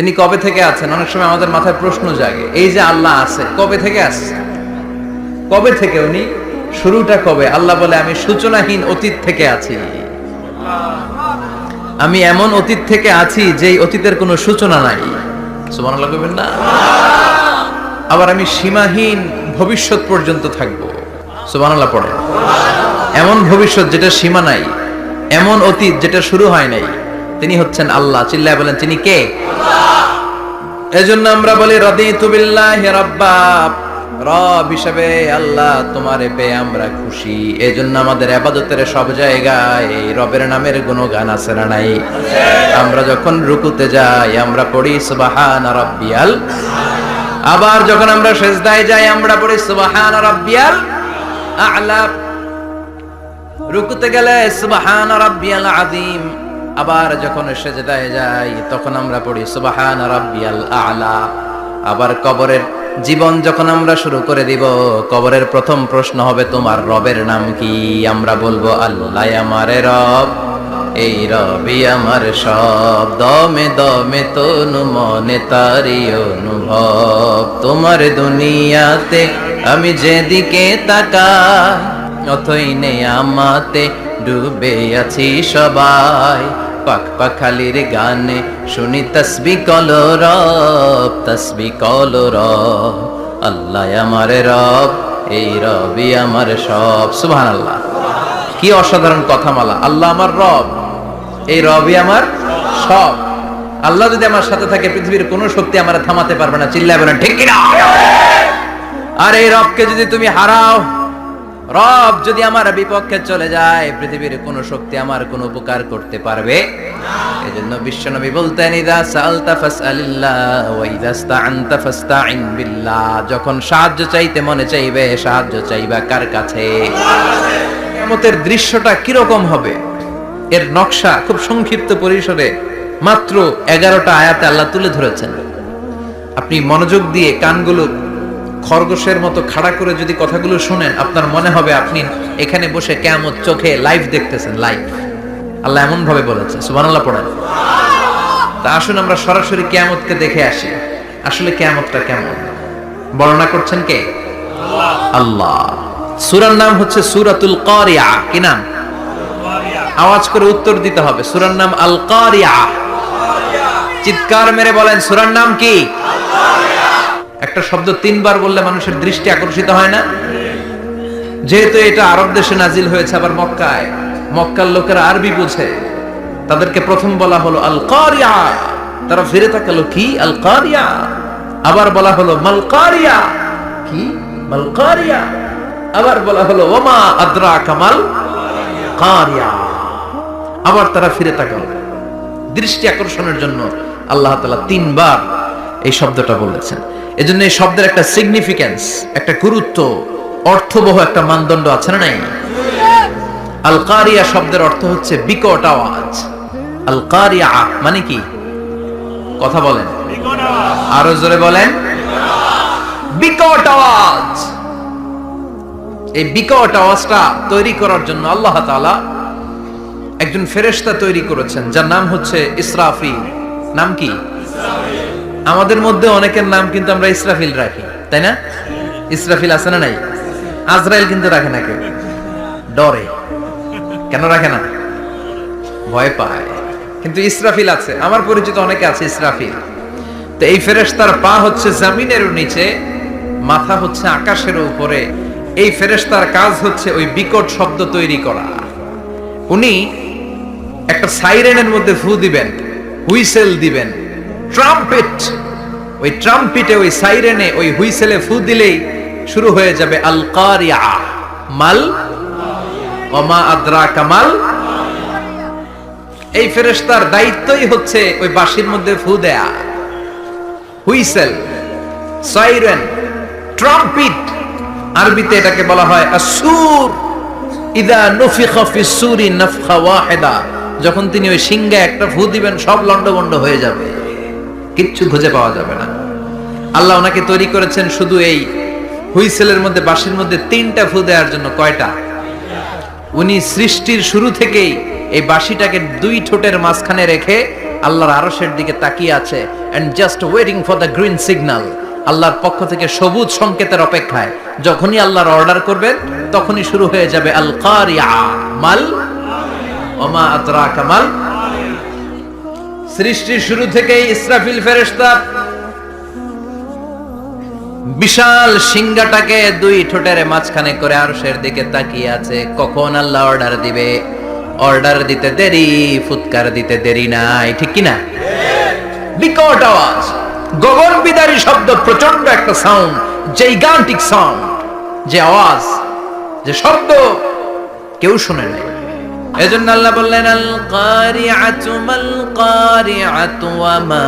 তিনি কবে থেকে আছেন? অনেক সময় আমাদের মাথায় প্রশ্ন জাগে, এই যে আল্লাহ আছে কবে থেকে আছে? কবে থেকে উনি? শুরুটা কবে? আল্লাহ বলে আমি সূচনাহীন অতীত থেকে আছি। আমি এমন অতীত থেকে আছি যেই অতীতের কোনো সূচনা নাই। সুবহানাল্লাহ কইবেন না? আবার আমি সীমাহীন ভবিষ্যৎ পর্যন্ত থাকবো। সুবহানাল্লাহ পড়ে। এমন ভবিষ্যৎ যেটা সীমা নাই, এমন অতীত যেটা শুরু হয় নাই, তিনি হচ্ছেন আল্লাহ। চিল্লায় বলেন তিনি কে? এজন্য আমরা বলি রাদিতু বিল্লাহি রাব্বা, রব হিসেবে আল্লাহ তোমারে পেয়ে আমরা খুশি। এজন্য আমাদের ইবাদতের সব জায়গায় এই রবের নামের গুণগান আছে না নাই? আমরা যখন রুকুতে যাই আমরা পড়ি সুবহান রাব্বিয়াল, আবার যখন আমরা সিজদায় যাই আমরা পড়ি সুবহান রাব্বিয়াল আ'লা। রুকুতে গেলে সুবহান রাব্বিয়াল আযীম, আবার যখন সিজদায় যাই তখন আমরা পড়ি সুবহান রাব্বিয়াল আ'লা। আবার কবরের জীবন যখন আমরা শুরু করে দিব, কবরের প্রথম প্রশ্ন হবে তোমার রবের নাম কি? আমরা বলবো আল্লাহ আমারে রব, এই রবি আমার সব। দমে দমে তনু মনে তারি অনুভব, তোমার দুনিয়াতে আমি যেদিকে তাকাই অথই নেই আমাতে ডুবে আছি সবাই। পাক পাখালির গানে শুনি তসবিহ কলো রব, তসবিহ কলো রব। আল্লাহ আমার রব, এই রবি আমার সব। সুবহানাল্লাহ, কি অসাধারণ কথামালা! আল্লাহ আমার রব, এই রবি আমার সব। আল্লাহ যদি আমার সাথে থাকে পৃথিবীর কোনো শক্তি আমার থামাতে পারবে না। চিল্লায় বলেন ঠিক কিনা? আর এই রবকে যদি তুমি হারাও, রব যদি আমার বিপক্ষে চলে যায়, পৃথিবীর কোন শক্তি আমার কোন উপকার করতে পারবে না। এজন্য বিশ্বনবী বলতেন ইযা সাআলতা ফাসআলিল্লাহ ওয়া ইযা ইসতাআনতা ফাসতাইন বিল্লাহ। যখন সাহায্য চাইতে মনে চাইবে, সাহায্য চাইবা কার কাছে? কিয়ামতের দৃশ্যটা কি রকম হবে এর নকশা খুব সংক্ষিপ্ত পরিসরে মাত্র 11টা আয়াতে আল্লাহ তুলে ধরেছেন। আপনি মনোযোগ দিয়ে কানগুলো খরগোশের মতো খাড়া করে যদি কথাগুলো শুনেন, আপনার মনে হবে আপনি এখানে বসে কিয়ামত চোখে লাইভ দেখতেছেন। লাইভ আল্লাহ এমন ভাবে বলেছে। সুবহানাল্লাহ পড়েন। তা আসুন আমরা সরাসরি কিয়ামতকে দেখে আসি। আসলে কিয়ামতটা কেমন বর্ণনা করছেন কে? আল্লাহ। সূরার নাম হচ্ছে সূরাতুল কারিয়া। কি নাম? আওয়াজ করে উত্তর দিতে হবে। সূরার নাম আল কারিয়া। চিৎকার মেরে বলেন সূরার নাম কি? একটা শব্দ 3 বার বললে মানুষের দৃষ্টি আকর্ষিত হয় না? যেহেতু এটা আরব দেশে নাজিল হয়েছে, আবার মক্কায়, মক্কার লোকেরা আরবি বুঝে, তাদেরকে প্রথম বলা হলো আল কারিয়া। তারা ফিরে তাকালো, কি আল কারিয়া? আবার বলা হলো মাল কারিয়া। কি মাল কারিয়া? আবার বলা হলো ওমা আদরাকা মাল কারিয়া। আবার তারা ফিরে তাকালো। দৃষ্টি আকর্ষণের জন্য আল্লাহ তাআলা 3 বার এই শব্দটা বলেছেন। এজন্য এই শব্দের একটা সিগনিফিকেন্স, একটা গুরুত্ব, অর্থবহ একটা মানদণ্ড আছে না নাই? আল কারিয়া শব্দের অর্থ হচ্ছে বিকট আওয়াজ। আল কারিয়া মানে কি? কথা বলেন, আরো জোরে বলেন। বিকট আওয়াজ। এই বিকট আওয়াজটা তৈরি করার জন্য আল্লাহ তাআলা একজন ফেরেশতা তৈরি করেছেন, যার নাম হচ্ছে ইসরাফিল। নাম কি? আমাদের মধ্যে অনেকের নাম কিন্তু আমরা ইসরাফিল রাখি, তাই না? ইসরাফিল আছে না নাই? আজরাইল কিন্তু রাখে না কেউ, ডরে। কেন রাখে না? ভয় পায়। কিন্তু ইসরাফিল আছে, আমার পরিচিত অনেকে আছে ইসরাফিল। তো এই ফেরেশতার পা হচ্ছে জমিনের নিচে, মাথা হচ্ছে আকাশের উপরে। এই ফেরেশতার কাজ হচ্ছে ওই বিকট শব্দ তৈরি করা। উনি একটা সাইরেনের মধ্যে ফু দিবেন, হুইসেল দিবেন, ট্রাম্পেট। ওই ট্রাম্পেটে, ওই সাইরেনে, ওই হুইসেলে ফু দিলেই শুরু হয়ে যাবে আল কারিয়া। মাল ওমা আদরাকা মাল। এই ফেরেশতার দায়িত্বই হচ্ছে ওই বাঁশির মধ্যে ফু দেয়া। হুইসেল, সাইরেন, ট্রাম্পেট, আরবিতে এটাকে বলা হয় আসুর। ইদা নুফিখা ফিস সূরি নাফখা ওয়াহিদা। যখন তিনি ওই সিংহে একটা ফু দিবেন, সব লন্ডভন্ড হয়ে যাবে, কিচ্ছু খুঁজে পাওয়া যাবে না। আল্লাহ ওনাকে তৈরি করেছেন শুধু এই হুইসেলের মধ্যে, বাঁশির মধ্যে 3টা ফু দেওয়ার জন্য। কয়টা? উনি সৃষ্টির শুরু থেকেই এই বাঁশিটাকে 2 ঠোঁটের মাঝখানে রেখে আল্লাহর আরশের দিকে তাকিয়ে আছে and just waiting for the green signal. আল্লাহর পক্ষ থেকে সবুজ সংকেতের অপেক্ষায়। যখনই আল্লাহর অর্ডার করবেন তখনই শুরু হয়ে যাবে আল কারিআ মাল ওমা আদরাকা মাল। সৃষ্টির শুরু থেকেই ইসরাফিল ফেরেশতা বিশাল সিংহাটাকে দুই ঠোঁটের মাঝখানে করে আরশের দিকে তাকিয়ে আছে, কখন আল্লাহ অর্ডার দিবে। অর্ডার দিতে দেরি, ফুৎকার দিতে দেরি নাই, ঠিক কি না? বিকট আওয়াজ, গগন বিদারী শব্দ, প্রচন্ড একটা সাউন্ড, জাইগান্টিক সাউন্ড, যে আওয়াজ, যে শব্দ কেউ শুনে নাই। এজন্য আল্লাহ বললেন আল কারিআতু মাল কারিআতু ওয়া মা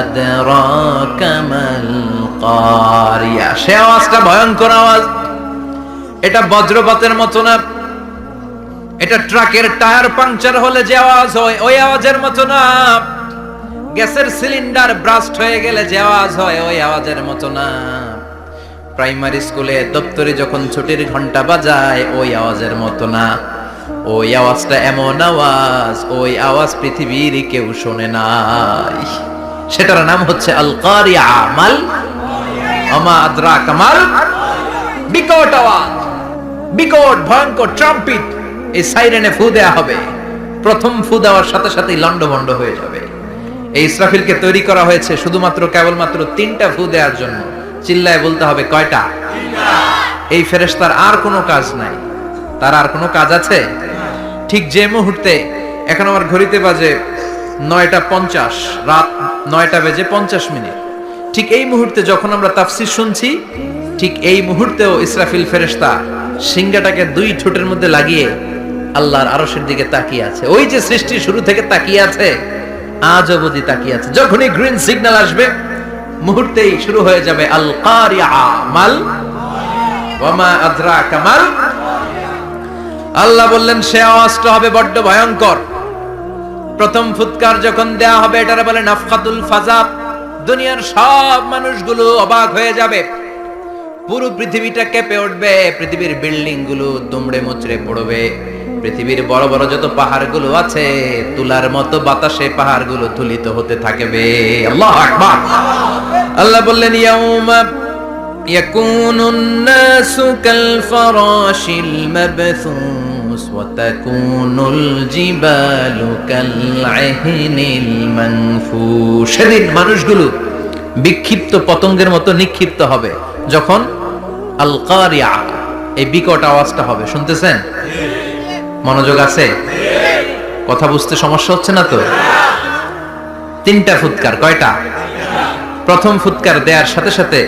আদরাকা মাল কারিয়া। সে আওয়াজটা ভয়ঙ্কর আওয়াজ। এটা বজ্রপাতের মতো না, এটা ট্রাকের টায়ার পাংচার হলে যে আওয়াজ হয় ওই আওয়াজের মতো না, গ্যাসের সিলিন্ডার ব্রাস্ট হয়ে গেলে যে আওয়াজ হয় ওই আওয়াজের মতো না, প্রাইমারি স্কুলে দপ্তরে যখন ছুটির ঘন্টা বাজায় ওই আওয়াজের মতো না। ওই আওয়াজটা এমন আওয়াজ, ওই আওয়াজ পৃথিবীর কেউ শোনে নাই। সেটার নাম হচ্ছে আল কারিআ মাল ওমা আদরাকা মাল। বিকট আওয়াজ, বিকট ভয়ঙ্কর ট্রাম্পিট। এই সাইরেনে ফু দেয়া হবে, প্রথম ফু দেওয়ার সাথে সাথেই লন্ডভন্ড হয়ে যাবে। এই ইসরাফিলকে তৈরি করা হয়েছে শুধুমাত্র কেবলমাত্র 3টা ফু দেওয়ার জন্য। চিল্লায় বলতে হবে কয়টা? 3টা। এই ফেরেশতার আর কোনো কাজ নাই, তার আর কোনো কাজ আছে? ঠিক যে মুহূর্তে, এখন আমার ঘড়িতে বাজে 9:50, রাত 9:50, ঠিক এই মুহূর্তে যখন আমরা তাফসীর শুনছি, ঠিক এই মুহূর্তেও ইসরাফিল ফেরেশতা সিংহাটাকে দুই ঠোঁটের মধ্যে লাগিয়ে আল্লাহর আরশের দিকে তাকিয়ে আছে। ওই যে সৃষ্টির শুরু থেকে তাকিয়ে আছে, আজ অবধি তাকিয়ে আছে। যখনই গ্রিন সিগন্যাল আসবে মুহূর্তেই শুরু হয়ে যাবে আল কারিআ মাল ওয়া মা আদরাকা মাল। আল্লাহ বললেন সে আওয়াজটা হবে বড্ড ভয়ঙ্কর। প্রথম ফুৎকার যখন দেয়া হবে এটারে বলে নাফখাতুল ফাজা। দুনিয়ার সব মানুষগুলো অবাক হয়ে যাবে, পুরো পৃথিবীটা কেঁপে উঠবে, পৃথিবীর বিল্ডিং গুলো দুমড়ে মুচড়ে পড়বে, পৃথিবীর বড় বড় যত পাহাড়গুলো আছে তুলার মতো বাতাসে পাহাড়গুলো তুলিত হতে থাকবে। আল্লাহু আকবার। আল্লাহ বললেন ইয়াউমা ইয়াকুনুন নাসু কাল ফারাশিল মাবথুস ওয়া তাকুনুল জিবালু কাল আহিনিল মানফুশ। সেদিন মানুষগুলো বিক্ষিপ্ত পতঙ্গের মতো নিক্ষিপ্ত হবে যখন আল কারিআ এই বিকট আওয়াজটা হবে। শুনতেছেন? মনোযোগ আছে? কথা বুঝতে সমস্যা হচ্ছে না তো? 3টা ফুৎকার। কয়টা? প্রথম ফুৎকার দেওয়ার সাথে সাথে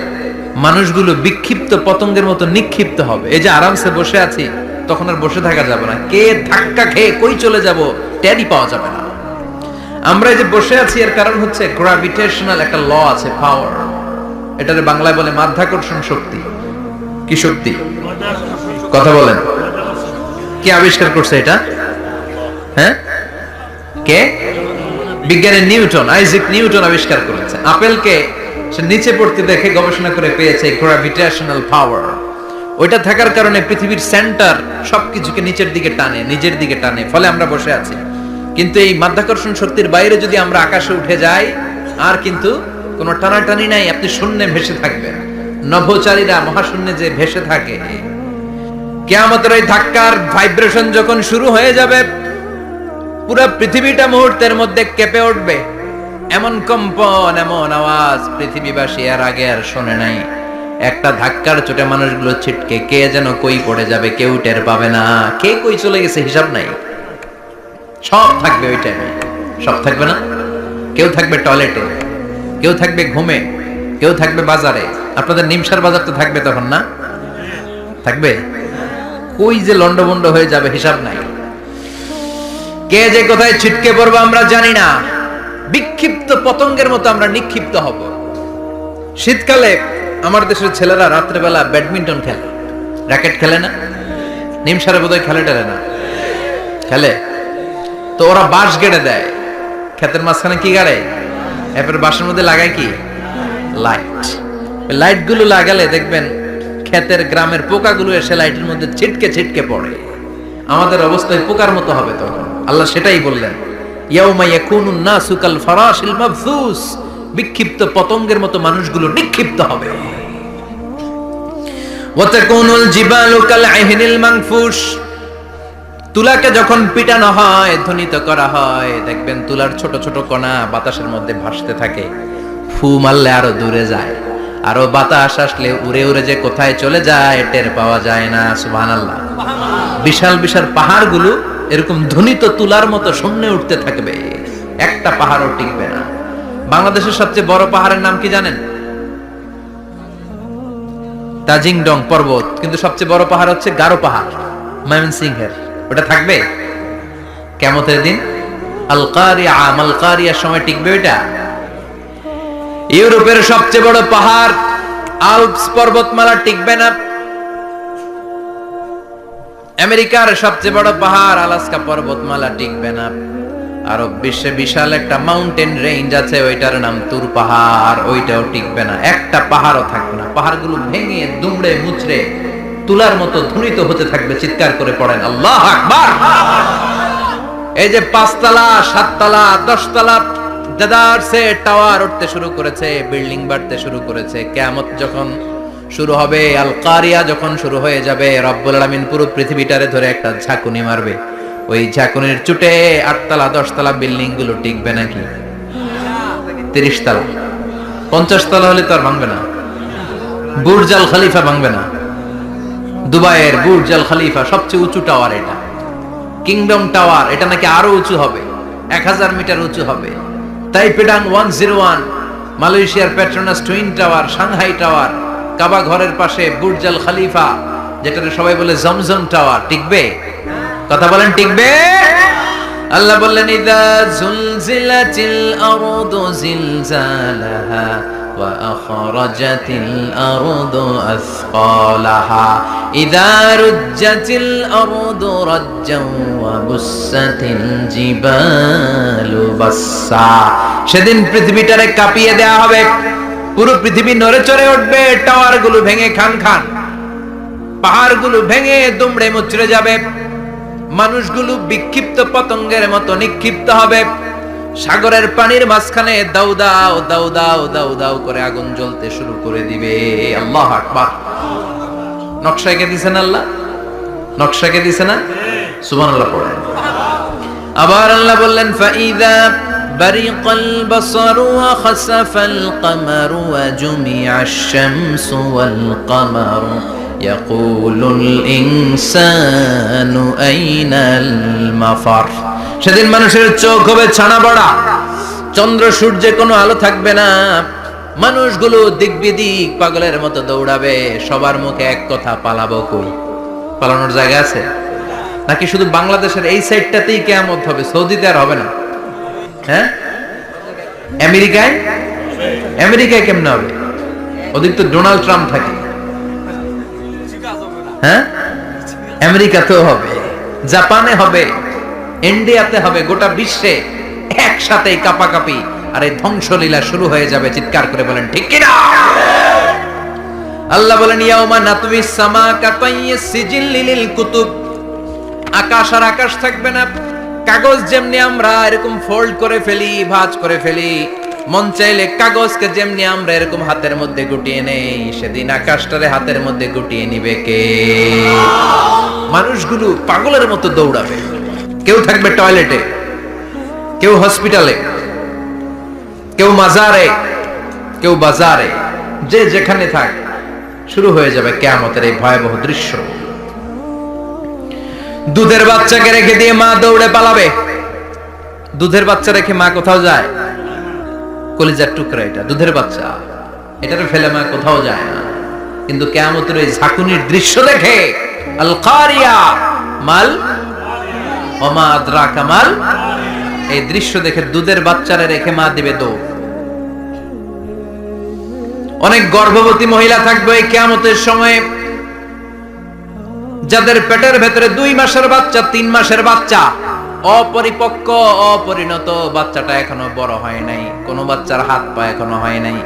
মানুষগুলো বিক্ষিপ্ত পতঙ্গের মতো নিক্ষিপ্ত হবে। এই যে আরামসে বসে আছি, তখন আর বসে থাকা যাবে না, কে ধাক্কা খেয়ে কই চলে যাব টেরই পাওয়া যাবে না। আমরা এই যে বসে আছি এর কারণ হচ্ছে গ্র্যাভিটেশনাল একটা ল আছে, পাওয়ার। এটারে বাংলায় বলে মাধ্যাকর্ষণ শক্তি। কি শক্তি? কথা বলেন। কে আবিষ্কার করছে এটা? হ্যাঁ, কে? বিজ্ঞানী নিউটন, আইজাক নিউটন আবিষ্কার করেছে। আপেলকে সে নিচে পড়তে দেখে গবেষণা করে পেয়েছে গ্র্যাভিটেশনাল পাওয়ার। ওইটা থাকার কারণে পৃথিবীর সেন্টার সবকিছুকে নিচের দিকে টানে, নিজের দিকে টানে, ফলে আমরা বসে আছি। কিন্তু এই মাধ্যাকর্ষণ শক্তির বাইরে যদি আমরা আকাশে উঠে যাই, আর কিন্তু কোনো টানাটানি নাই, আপনি শূন্যে ভেসে থাকবেন। নভোচারীরা মহাশূন্যে যে ভেসে থাকে, কিয়ামতের এই ধাক্কার ভাইব্রেশন যখন শুরু হয়ে যাবে, পুরো পৃথিবীটা মুহূর্তের মধ্যে কেঁপে উঠবে। এমন কম্পন, এমন আওয়াজ পৃথিবীবাসী এর আগে আর শোনে নাই। একটা ধাক্কার চোটে মানুষগুলো ছিটকে কে যেন কই পড়ে যাবে, কেউ টের পাবে না। কে কই চলে গেছে হিসাব নাই। সব থাকবে ওই টাইমে, সব থাকবে না। কেউ থাকবে টয়লেটে, কেউ থাকবে ঘুমে, কেউ থাকবে বাজারে। আপনাদের নিমসার বাজার তো থাকবে তখন, না থাকবে? কই যে লন্ডভন্ড হয়ে যাবে হিসাব নাই। কে যে কোথায় ছিটকে পড়বো আমরা জানি না। বিক্ষিপ্ত পতঙ্গের মতো আমরা নিক্ষিপ্ত হব। শীতকালে আমার দেশের ছেলেরা রাত্রেবেলা ব্যাডমিন্টন খেলে, র্যাকেট খেলে না? নিমসারে বোধহয় খেলে টেলে না, খেলে তো। ওরা বাঁশ গেড়ে দেয় ক্ষেতের মাঝখানে। কি গাড়ে? এরপরে বাঁশের মধ্যে লাগায় কি? লাইট। লাইট গুলো লাগালে দেখবেন ক্ষেতের গ্রামের পোকাগুলো এসে লাইটের মধ্যে ছিটকে ছিটকে পড়ে। আমাদের অবস্থায় পোকার মতো হবে তখন। আল্লাহ সেটাই বললেন, ইয়াউমা ইয়াকুনুন নাসু কাল ফারাশিল মাবথুস, বিক্ষিপ্ত পতঙ্গের মতো মানুষগুলো নিক্ষিপ্ত হবে। ওয়া তাকুনুল জিবালু কাল আহিনিল মানফুশ, তুলাকে যখন পিটানো হয়, ধ্বনিত করা হয়, দেখবেন তুলার ছোট ছোট কণা বাতাসের মধ্যে ভাসতে থাকে। ফু মারলে আরো দূরে যায়, আরো বাতাস আসলে উড়ে উড়ে যে কোথায় চলে যায় টের পাওয়া যায় না। সুবহানাল্লাহ। বিশাল বিশাল পাহাড়গুলো এরকম ধ্বনিত তুলার মতো শূন্যে উঠতে থাকবে, একটা পাহাড়ও টিকবে না। বাংলাদেশের সবচেয়ে বড় পাহাড়ের নাম কি জানেন? তাজিংডং পর্বত, কিন্তু সবচেয়ে বড় পাহাড় হচ্ছে গারো পাহাড়, ময়মনসিংহের। ওটা থাকবে কিয়ামতের দিন? আল কারিয়া, মাল কারিয়ার সময় টিকবে ওইটা? ইউরোপের সবচেয়ে বড় পাহাড় আল্পস পর্বতমালা টিকবে না। আমেরিকার সবচেয়ে বড় পাহাড় আলাস্কা পর্বতমালা টিকবে না। আরব বিশ্বে বিশাল একটা মাউন্টেন রেঞ্জ আছে, ওইটার নাম তুর পাহাড়, ওইটাও টিকবে না, একটা পাহাড়ও থাকবে না। পাহাড়গুলো ভেঙে দুমড়ে মুচড়ে তুলার মতো ধ্বনিত হতে থাকবে। চিৎকার করে পড়েন আল্লাহু আকবার। এই যে 5 তলা 7 তলা 10 তলা দেদারসে টাওয়ার উঠতে শুরু করেছে, বিল্ডিং বাড়তে শুরু করেছে, কিয়ামত যখন শুরু হবে, আল কারিয়া যখন শুরু হয়ে যাবে, রব্বুল আলামিন পুরো পৃথিবীটারে ধরে একটা ঝাঁকুনি মারবে। ওই ঝাঁকুনির চুটে 8 তলা 10 তলা বিল্ডিং গুলো টিকবে নাকি? 30 তলা 50 তলা হলে তো আর ভাঙবে না। বুর্জ আল খলিফা ভাঙবে না। দুবাইয়ের বুর্জ আল খলিফা সবচেয়ে উঁচু টাওয়ার, এটা কিংডম টাওয়ার, এটা নাকি আরো উঁচু হবে, 1000 মিটার উঁচু হবে। তাইপেডাং 101, মালয়েশিয়ার Petronas twin tower, Shanghai tower, Kaaba ঘরের পাশে বুর্জ আল খলিফা, যেটাকে সবাই বলে জমজম টাওয়ার, টিকবে? কথা বলেন টিকবে? আল্লাহ বললেন ইযা জুলজিলাতিল আরদু জিলজালাহা ওয়া আখরাজাতিল আরদু আসকালাহা ইযা রুজ্জাতিল আরদু রাজ্জান ওয়া বুসাতিল জিবালু বাসসা। সেদিন পৃথিবীটারে কাঁপিয়ে দেয়া হবে, পুরো পৃথিবী নড়ে চড়ে উঠবে, টাওয়ারগুলো ভেঙে খান খান, পাহাড়গুলো ভেঙে দুমড়ে মুচড়ে যাবে, মানুষগুলো বিক্ষিপ্ত পতঙ্গের মতো নিক্ষিপ্ত হবে। সাগরের পানির মাঝখানে দাউ দাউ দাউ দাউ দাউ দাউ করে আগুন জ্বলতে শুরু করে দিবে। আল্লাহু আকবার। নকশা এঁকে দিছেন আল্লাহ, নকশা এঁকে দিছে না? সুবহানাল্লাহ পড়েন। আবার আল্লাহ বললেন ফাইদা বারিকাল বাসারু ওয়া খাসাফাল কামারু ওয়া জুমিআশ শামসু ওয়াল কামারু ইয়াকুলুল ইনসানু আইনাল মাফার। সেদিন মানুষের চোখ হবে ছানা বড়া, চন্দ্র সূর্যে কোনো আলো থাকবে না, মানুষগুলো দিক বিদিক পাগলের মতো দৌড়াবে, সবার মুখে এক কথা, পালাবো কই? পালানোর জায়গা আছে নাকি শুধু বাংলাদেশের এই সাইডটাতেই কিয়ামত হবে? সৌদিতে আর হবে না? হ্যাঁ, আমেরিকায়? আমেরিকায় কেমনে হবে? ওদিক তো ডোনাল্ড ট্রাম্প থাকে। হ্যাঁ, আমেরিকাতেও হবে, জাপানে হবে, ইন্ডিয়াতে হবে, গোটা বিশ্বে একসাথে কাপাকাপি আর এই ধ্বংসলীলা শুরু হয়ে যাবে। চিৎকার করে বলেন ঠিক কিনা? আল্লাহ বলেন ইয়াউমা নাতবিস সামা কাতাইয়িস সিজিল লিল কুতুব। আকাশ আর আকাশ থাকবে না। কাগজ যেমনি আমরা এরকম ফোল্ড করে ফেলি, ভাঁজ করে ফেলি, মন চাইলে কাগজকে যেমনি আমরা এরকম হাতের মধ্যে গুটিয়ে নেই, সেদিন আকাশটারে হাতের মধ্যে গুটিয়ে নিবে কে? মানুষগুলো পাগলের মতো দৌড়াবে। কেউ থাকবে টয়লেটে, কেউ হসপিটালে, কেউ মাজারে, কেউ বাজারে, যে যেখানে থাক, শুরু হয়ে যাবে কিয়ামতের এই ভয়াবহ দৃশ্য। দুধের বাচ্চাকে রেখে দিয়ে মা দৌড়ে পালাবে। দুধের বাচ্চা রেখে মা কোথাও যায়? কলিজার টুকরা এটা, দুধের বাচ্চা, এটারে ফেলে মা কোথাও যায় না। কিন্তু কিয়ামতের এই ঝাঁকুনির দৃশ্য দেখে, আল কারিয়া মাল ওমা আদরাকা মাল, এই দৃশ্য দেখে দুধের বাচ্চারে রেখে মা দিবে দৌড়। অনেক গর্ভবতী মহিলা থাকবে এই কিয়ামতের সময়ে, যাদের পেটের ভেতরে 2 মাসের বাচ্চা, 3 মাসের বাচ্চা, অপরিপক্ক অপরিণত, বাচ্চাটা এখনো বড় হয় নাই, কোন বাচ্চার হাত পা এখনো হয় নাই।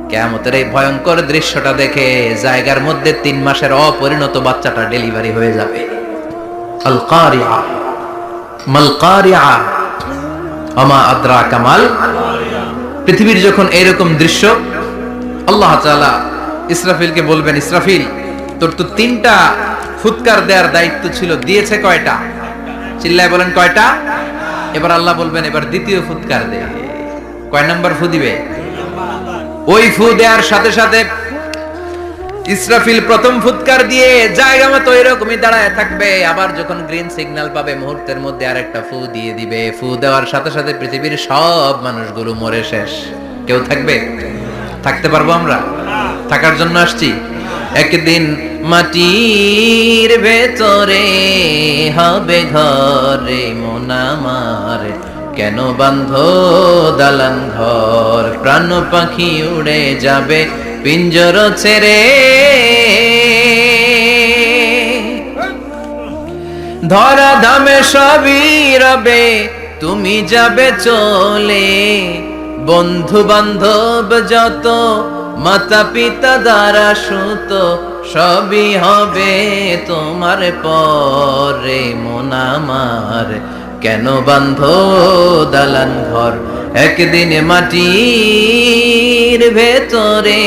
কিয়ামতের এই ভয়ঙ্কর দৃশ্যটা দেখে জায়গার মধ্যে 3 মাসের অপরিণত বাচ্চাটা ডেলিভারি হয়ে যাবে। আল কারিয়া মাল কারিয়া, আমা আদরাকা মাল। পৃথিবীর যখন এরকম দৃশ্য, আল্লাহ তাআলা ইসরাফিলকে বলবেন, ইসরাফিল তোর তো 3টা ফুৎকার দেওয়ার দায়িত্ব ছিল, দিয়েছে কয়টা? চিল্লায় বলেন কয়টা? এবার আল্লাহ বলবেন এবার দ্বিতীয় ফুৎকার দে। কয় নাম্বার ফু দিবে? ওই ফু দেওয়ার সাথে সাথে ইসরাফিল প্রথম ফুৎকার দিয়ে জায়গা মতো এরকমই দাঁড়ায় থাকবে, আবার যখন গ্রিন সিগন্যাল পাবে মুহূর্তের মধ্যে আরেকটা ফু দিয়ে দিবে। ফু দেওয়ার সাথে সাথে পৃথিবীর সব মানুষগুলো মরে শেষ। কেউ থাকবে? থাকতে পারবো আমরা? থাকার জন্য আসছি। একদিন মাটির ভেতরে হবে ঘরে মন আমার, কেন বাঁধো দালান ঘর, প্রাণ পাখি উড়ে যাবে পিঞ্জর ছেড়ে, ধরা ধামে সবই রবে তুমি যাবে চলে, বন্ধু বান্ধব যত মাতা পিতা দ্বারা সুত সবই হবে তোমার পরে মন আমার, কেন বাঁধো দালান ঘর, একদিন মাটির ভেতরে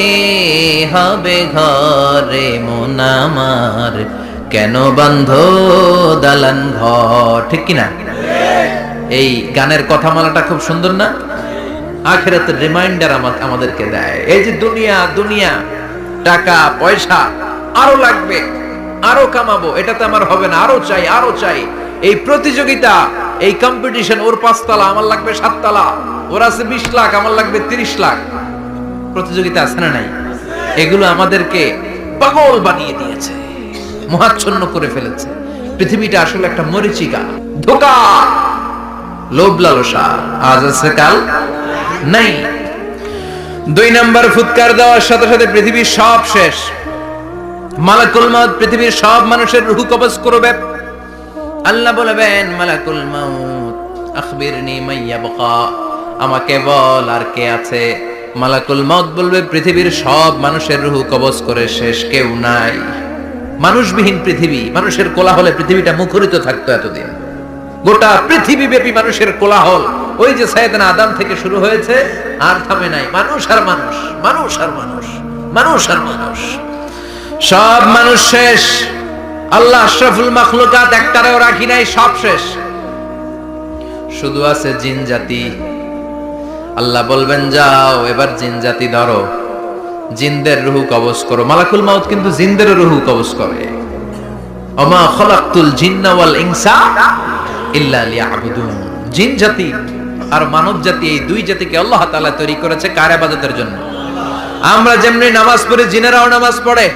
হবে ঘরে মন আমার, কেন বাঁধো দালান ঘর। ঠিক কিনা? এই গানের কথামালাটা খুব সুন্দর না? আখিরাতের রিমাইন্ডার আমাদেরকে দেয়। এই যে দুনিয়া দুনিয়া, টাকা পয়সা আরো লাগবে, আরো কামাবো, এটাতে আমার হবে না, আরো চাই আরো চাই। এই প্রতিযোগিতা, এই কম্পিটিশন, ওর 5 তলা আমার লাগবে 7 তলা, ওর আছে 20 লাখ আমার লাগবে 30 লাখ। প্রতিযোগিতা আছে না নাই? এগুলো আমাদেরকে পাগল বানিয়ে দিয়েছে, মোহাচ্ছন্ন করে ফেলেছে। পৃথিবীটা আসলে একটা মরিচিকা, ধোঁকা, লোভ লালসা, আজ আছে কাল নাই। 2 নাম্বার ফুৎকার দেওয়ার সাথে সাথে পৃথিবীর সব শেষ। মালাকুল মাউত পৃথিবীর সব মানুষের রূহ কবজ করবে। আল্লাহ বলবেন, মালাকুল মাউত আখবিরনি মাইয়াবকা, আমাকে বল আর কে আছে। মালাকুল মাউত বলবে, পৃথিবীর সব মানুষের রূহ কবজ করে শেষ, কেউ নাই। মানুষবিহীন পৃথিবী, মানুষের কোলাহলে পৃথিবীটা মুখরিত থাকতো এতদিন। গোটা পৃথিবী ব্যাপী মানুষের কোলাহল, ওই যে সাইয়েদনা আদম থেকে শুরু হয়েছে, আর থামে নাই। মানুষ আর মানুষ, মানুষ আর মানুষ, মানুষ আর মানুষ, সব মানুষ শেষ। আল্লাহ আশরাফুল মাখলুকাত একটারেও রাখি নাই, সব শেষ। শুধু আছে জিন জাতি। আল্লাহ বলবেন, যাও এবার জিন জাতি ধরো, জিনদের রূহ কবজ করো। মালাকুল মাউত কিন্তু জিনদের রূহ কবজ করে। ওমা খলাকতুল জিন্না ওয়াল ইনসা ইল্লা লিয়াবুদুন। জিন জাতি আর মানব জাতি, এই 2 জাতিকে আল্লাহ তাআলা তৈরি করেছে কার ইবাদতের জন্য? আমরা যেমনি নামাজ পড়ি, জিনেরাও নামাজ পড়ে।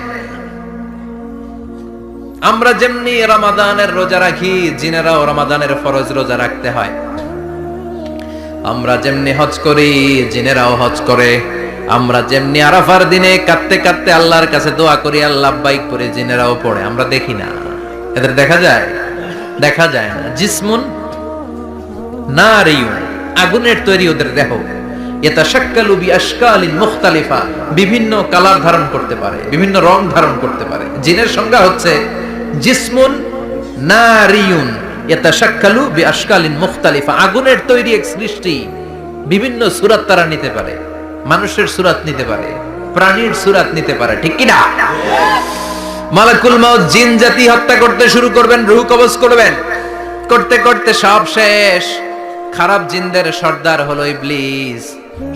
আমরা যেমনি রমাদানের রোজা রাখি, জিনেরাও রমাদানের ফরজ রোজা রাখতে হয়। আমরা যেমনি হজ করি, জিনেরাও হজ করে। আমরা যেমনি আরাফার দিনে কাঁদতে কাঁদতে আল্লাহর কাছে দোয়া করি, আল্লাহ লাব্বাইক করে, জিনেরাও পড়ে। আমরা দেখি না, এদের দেখা যায়? দেখা যায় না। জিসমুন নারিয়ুন, আগুনের তৈরি ওদের দেহ। ইয়াতাশাক্কালু বিআশকালিন মুখতালিফা, বিভিন্ন কালার ধারণ করতে পারে, বিভিন্ন রং ধারণ করতে পারে। জিনের সংজ্ঞা হচ্ছে জিসমুন নারিয়ুন ইয়াতাশাক্কালু বিআশকালিন মুখতালিফা, আগুনের তৈরি এক সৃষ্টি, বিভিন্ন সূরত তারা নিতে পারে। মানুষের সূরত নিতে পারে, প্রাণীর সূরত নিতে পারে। ঠিক কি না? মালাকুল মাউত জিন জাতি হত্যা করতে শুরু করবেন, রূহ কবজ করবেন। করতে করতে সব শেষ। খারাপ জিনদের সর্দার হলো ইবলিস।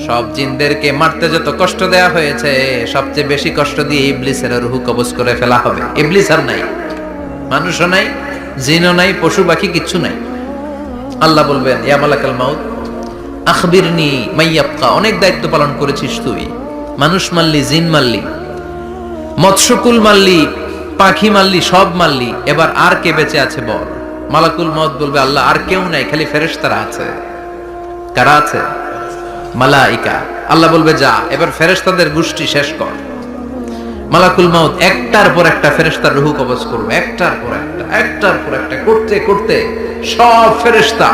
সব জিনদেরকে মারতে যত কষ্ট দেয়া হয়েছে, সবচেয়ে বেশি কষ্ট দিয়ে ইবলিসের রূহ কবজ করে ফেলা হবে। ইবলিস আর নাই, মানুষও নাই, জিনও নাই, পশু পাখি কিচ্ছু নাই। আল্লাহ বলবেন, ইয়া মালাকুল মাউত আখবিরনি মাইয়াবকা, অনেক দায়িত্ব পালন করেছিস তুই। মানুষ মারলি, জিন মারলি, মৎস্যকুল মারলি, পাখি মারলি, সব মারলি, এবার আর কে বেঁচে আছে বল। মালাকুল মাউত বলবে, আল্লাহ আর কেউ নাই, খালি ফেরেশতারা আছে। কারা আছে? মালাইকা। আল্লাহ বলবে, যা এবার ফেরেশতাদের গোষ্ঠী শেষ কর। মালাকুল মাউত একটার পর একটা ফেরেশতার রূহ কবজ করবে, একটার পর একটা, একটার পর একটা, করতে করতে সব ফেরেশতা।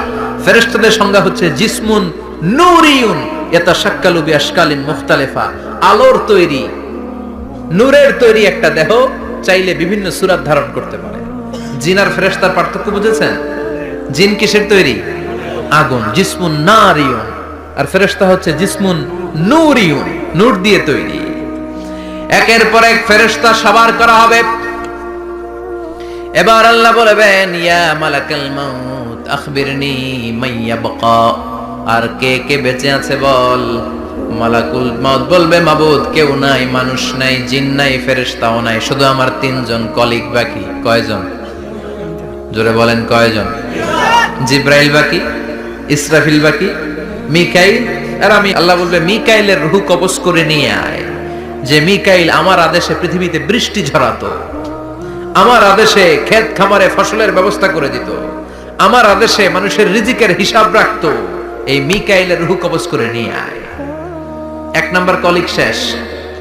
ফেরেশতাদের সংজ্ঞা হচ্ছে জিসমুন নূরিয়ুন ইয়াতাশাক্কালু বিআশকালিন মুখতালিফা, আলোর তৈরি, নূরের তৈরি একটা দেহ, চাইলে বিভিন্ন সূরত ধারণ করতে পারে। জিন আর ফেরেশতার পার্থক্য বুঝেছেন? জিন কিসের তৈরি? আগুন, জিসমুন নারিয়ুন, আর ফেরেশতা হচ্ছে জিসমুন নূরিয়ুন, নূর দিয়ে তৈরি। একের পর এক ফেরেশতা সবার করা হবে। এবার আল্লাহ বলবেন, ইয়া মালাকাল মাউত আখবিরনি মাইয়াবকা, আর কে কে বেঁচে আছে বল। মালাকুল মাউত বলবে, মাবুদ কেউ নাই, মানুষ নাই, জিন নাই, ফেরেশতাও নাই, শুধু আমার তিনজন কলিগ বাকি। কয়জন? জোরে বলেন কয়জন? জিব্রাইল বাকি, ইসরাফিল বাকি, মিকাইল আর আমি। আল্লাহ বলবে, মিকাইলের রূহ কবজ করে নিয়ে আয়। যে মিকাইল আমার আদেশে পৃথিবীতে বৃষ্টি ঝরাতো, আমার আদেশে ক্ষেত খামারে ফসলের ব্যবস্থা করে দিত, আমার আদেশে মানুষের রিজিকের হিসাব রাখতো, এই মিকাইলের রূহ কবজ করে নিয়ে আয়। এক নাম্বার কলিগ শেষ।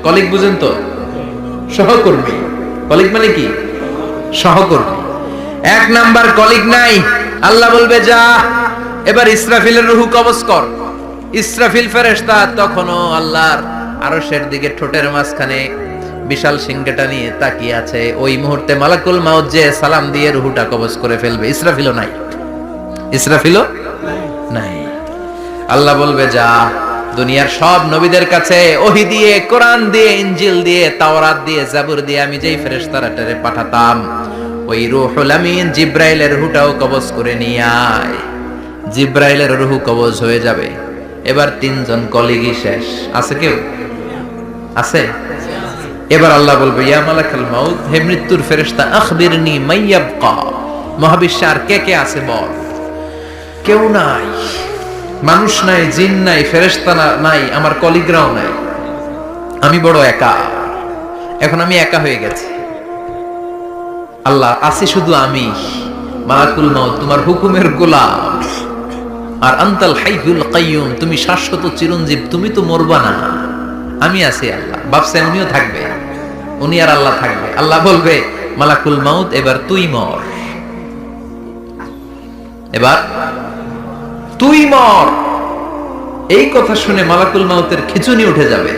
কলিগ বুঝেন তো? সহকর্মী। কলিগ মানে কি? সহকর্মী। এক নাম্বার কলিগ নাই। আল্লাহ বলবে, যা এবার ইসরাফিলের রূহ কবজ কর। ইসরাফিল ফেরেশতা তখনও আল্লাহর আরশের দিকে ঠোঁটের মাঝখানে বিশাল সিংহটা নিয়ে তাকিয়ে আছে। ওই মুহূর্তে মালাকুল মাউত যে সালাম দিয়ে রূহটা কবজ করে ফেলবে। ইসরাফিলও নাই, ইসরাফিলও নাই। আল্লাহ বলবে, যা দুনিয়ার সব নবীদের কাছে ওহী দিয়ে, কোরআন দিয়ে, ইনজিল দিয়ে, তাওরাত দিয়ে, জাবুর দিয়ে আমি যেই ফেরেশতারে পাঠাতাম, ওই রূহুল আমিন জিব্রাইলের রূহটাও কবজ করে নিয়ে আয়। জিব্রাইলের রূহ কবজ হয়ে যাবে। এবার তিনজন কলিগই শেষ। আছে কেউ? আছে? এবার আল্লাহ বলবে, ইয়া মালাকাল মাউত, হে মৃত্যুর ফেরেশতা, আখবিরনি মাইয়াবকা, মহাবিশ্বে আর কে কে আছে বল। কেউ নাই, মানুষ নাই, জিন নাই, ফেরেশতা নাই, আমার কলিগরাও নাই, আমি বড় একা। এখন আমি একা হয়ে গেছি। আল্লাহ, আছি শুধু আমি। মালাকুল মাউত তোমার হুকুমের গোলাম, আর আনতাল হাইয়ুল কাইয়ুম, তুমি শাশ্বত চিরঞ্জীব, তুমি তো মরবা না, আমি আছি। আল্লাহ ভাবছেন উনিও থাকবে, উনি আর আল্লাহ থাকবে। আল্লাহ বলবে, মালাকুল মাউত এবার তুই মর, এবার তুই মর। এই কথা শুনে মালাকুল মাউতের খিঁচুনি উঠে যাবে।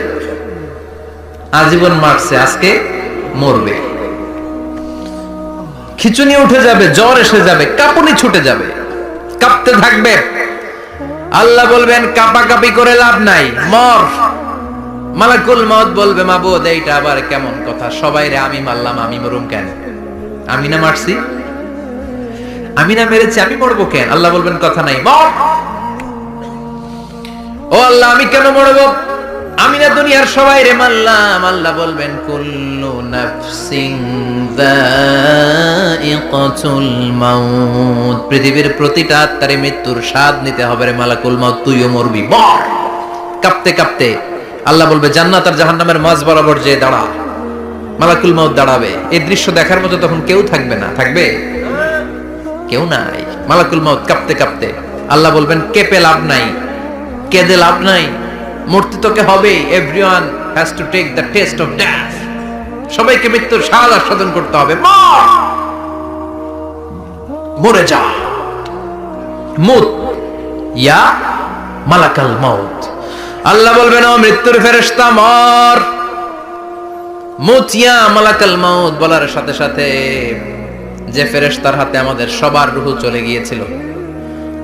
আজীবন মারছে, আজকে মরবে। খিঁচুনি উঠে যাবে, জ্বর এসে যাবে, কাঁপুনি ছুটে যাবে, কাঁপতে থাকবে। আল্লাহ বলবেন, কাঁপাকাঁপি করে লাভ নাই, মর। মালাকুল মাউত বলবে, মাবুদ এইটা আবার কেমন কথা? সবাই রে আমি মারলাম, আমি মরুম কেন? আমি না মারছি, আমি না মেরেছি, আমি মরবো কেন? আল্লাহ বলবেন, কথা নাই, মর। ও আল্লাহ, আমি কেন মরবো? আমি না দুনিয়ার সবাই রে মারলাম। আল্লাহ বলবেন, কুল্লু নাফসিন যায়িকাতুল মাউত, পৃথিবীর প্রতিটা আত্মারে মৃত্যুর স্বাদ নিতে হবে রে মালাকুল মাউত, তুইও মরবি, মর। কাঁপতে কাঁপতে আল্লাহ বলবে, জান্নাত আর জাহান্নামের মাঝ বরাবর যে দাঁড়া। মালাকুল মাউত দাঁড়াবে। এই দৃশ্য দেখার মতো তখন কেউ থাকবে না। থাকবে? কেউ নাই। মালাকুল মাউত কাঁপতে কাঁপতে আল্লাহ বলবেন, কেঁপে লাভ নাই, কেঁদে লাভ নাই, মরতে তোকে হবে। Everyone has to take the taste of death, সবাইকে মৃত্যুর স্বাদ আস্বাদন করতে হবে। মর, মরে যা, মুত ইয়া মালাকাল মাউত। আল্লাহ বলবেন, ও মৃত্যুর ফেরেশতা মর, মুত ইয়া মালাকাল মাউত। বলার সাথে সাথে যে ফেরেশতার হাতে আমাদের সবার রূহ চলে গিয়েছিল,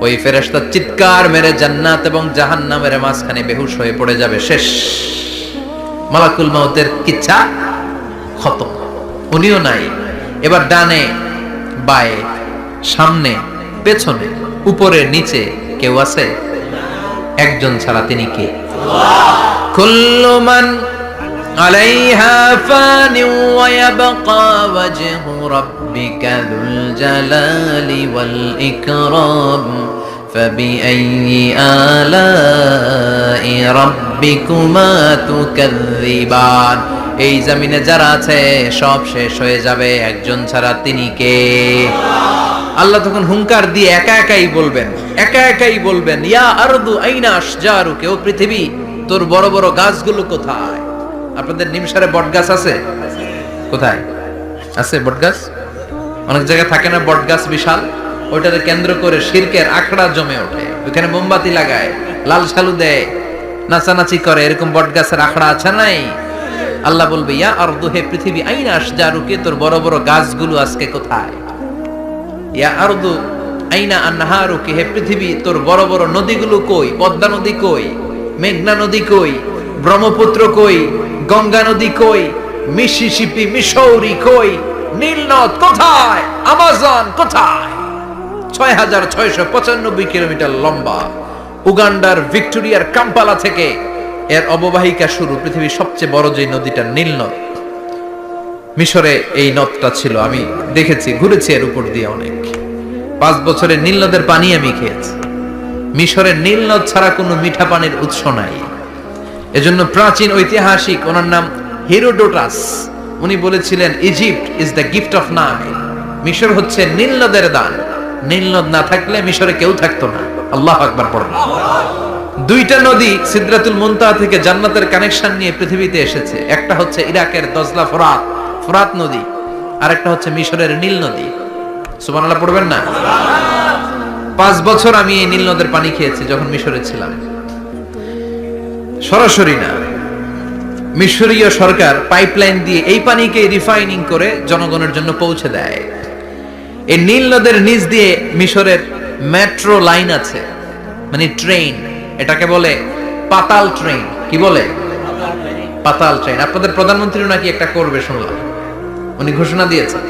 ওই ফেরেশতা চিৎকার মেরে জান্নাত এবং জাহান্নামের মাঝখানে বেহুশ হয়ে পড়ে যাবে। শেষ। মালাকুল মাউতের কিচ্ছা খতম, উনিও নাই। এবার ডানে বায়ে, সামনে পেছনে, উপরে নিচে কেউ আছে? একজন ছাড়া, তিনি কে? কুল্লু মান আলাইহা ফানি ওয়া ইয়াবকা ওয়াজহু রাব্বিকা যুল জালালি ওয়াল ইকরাম ফাবিআইয়ি আলাই রাব্বিকুমা তুকাযযিবান। এই জমিনে যারা আছে সব শেষ হয়ে যাবে, একজন ছাড়া, তিনি কে? আল্লাহ তখন হুঙ্কার দিয়ে একা একাই বলবেন, একা একাই বলবেন, ইয়া আরদু আইনা আশজারুকা, ও পৃথিবী তোর বড় বড় গাছগুলো কোথায়? আপনাদের নিমসারে বট গাছ আছে? কোথায় আছে বট গাছ? অনেক জায়গায় থাকে না বট গাছ বিশাল, ওইটাকে কেন্দ্র করে শিরকের আখড়া জমে ওঠে, ওখানে মোমবাতি লাগায়, লাল সালু দেয়, নাচানাচি করে, এরকম বট গাছের আখড়া আছে নাই? আল্লাহ বলবে, ইয়া আরদু, হে পৃথিবী, আইনা আশজারুকা, তোর বড় বড় গাছগুলো আজকে কোথায়? ইয়া আরদু আইনা আনহারুকি, হে পৃথিবী তোর বড় বড় নদীগুলো কই? পদ্মা নদী কই? মেঘনা নদী কই? ব্রহ্মপুত্র কই? গঙ্গা নদী কই? মিসিসিপি, মিসৌরি কই? নীল নদ কোথায়? আমাজন কোথায়? ৬,৬৯৫ কিলোমিটার লম্বা, উগান্ডার ভিক্টোরিয়ার কাম্পালা থেকে এর অববাহিকা শুরু। পৃথিবীর সবচেয়ে বড় যে নদীটা নীল নদ, মিশরে এই নদটা ছিল। আমি দেখেছি, ঘুরেছি এর উপর দিয়ে অনেক। 5 বছরে নীল নদের পানি আমি খেয়েছি। মিশরের নীল নদ ছাড়া কোনো মিঠা পানির উৎস নাই। এজন্য প্রাচীন ঐতিহাসিক, ওনার নাম হেরোডোটাস, উনি বলেছিলেন Egypt is the gift of Nile. মিশর হচ্ছে নীল নদের দান। নীল নদ না থাকলে মিশরে কেউ থাকতো না। আল্লাহু আকবার পড়ুন। দুইটা নদী সিদরাতুল মুনতাহা থেকে জান্নাতের কানেকশন নিয়ে পৃথিবীতে এসেছে। একটা হচ্ছে ইরাকের দজলা ফোরাত নদী, আর একটা হচ্ছে মিশরের নীল নদী। সুবহানাল্লাহ পড়বেন না? 5 বছর আমি এই নীল নদের পানি খেয়েছি যখন মিশরে ছিলাম। সরাসরি না, মিশরীয় সরকার পাইপলাইন দিয়ে এই পানিকে রিফাইনিং করে জনগণের জন্য পৌঁছে দেয়। এই নীল নদের নিচ দিয়ে মিশরের মেট্রো লাইন আছে, মানে ট্রেন। এটাকে বলে পাতাল ট্রেন। কি বলে? পাতাল ট্রেন। আপনাদের প্রধানমন্ত্রী নাকি একটা করবে শুনলাম, উনি ঘোষণা দিয়েছেন।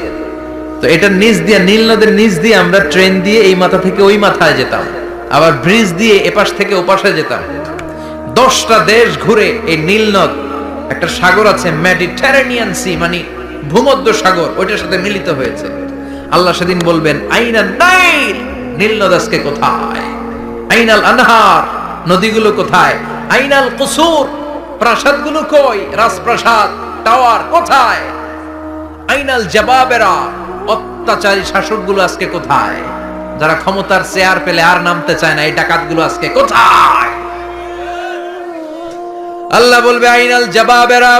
তো এটার নিচ দিয়ে, নীল নদের নিচ দিয়ে আমরা ট্রেন দিয়ে এই মাথা থেকে ওই মাথায় যেতাম, আবার ব্রিজ দিয়ে এপাশ থেকে ওপাশে যেতাম। 10টা দেশ ঘুরে এই নীল নদ, একটা সাগর আছে মেডিটেরেনিয়ান সি, মানে ভূমধ্য সাগর, ওইটার সাথে মিলিত হয়েছে। আল্লাহ সেদিন বলবেন আইনাল নাইল, নীল নদ আজকে কোথায়? আইনাল আনহার, নদীগুলো কোথায়? আইনাল কুসুর, প্রাসাদগুলো কই? রাজপ্রাসাদ, টাওয়ার কোথায়? আইনাল জাবাবেরা, অত্যাচারী শাসকগুলো আজকে কোথায়? যারা ক্ষমতার চেয়ার পেলে আর নামতে চায় না, এই ডাকাতগুলো আজকে কোথায়? আল্লাহ বলবে আইনাল জাবাবেরা,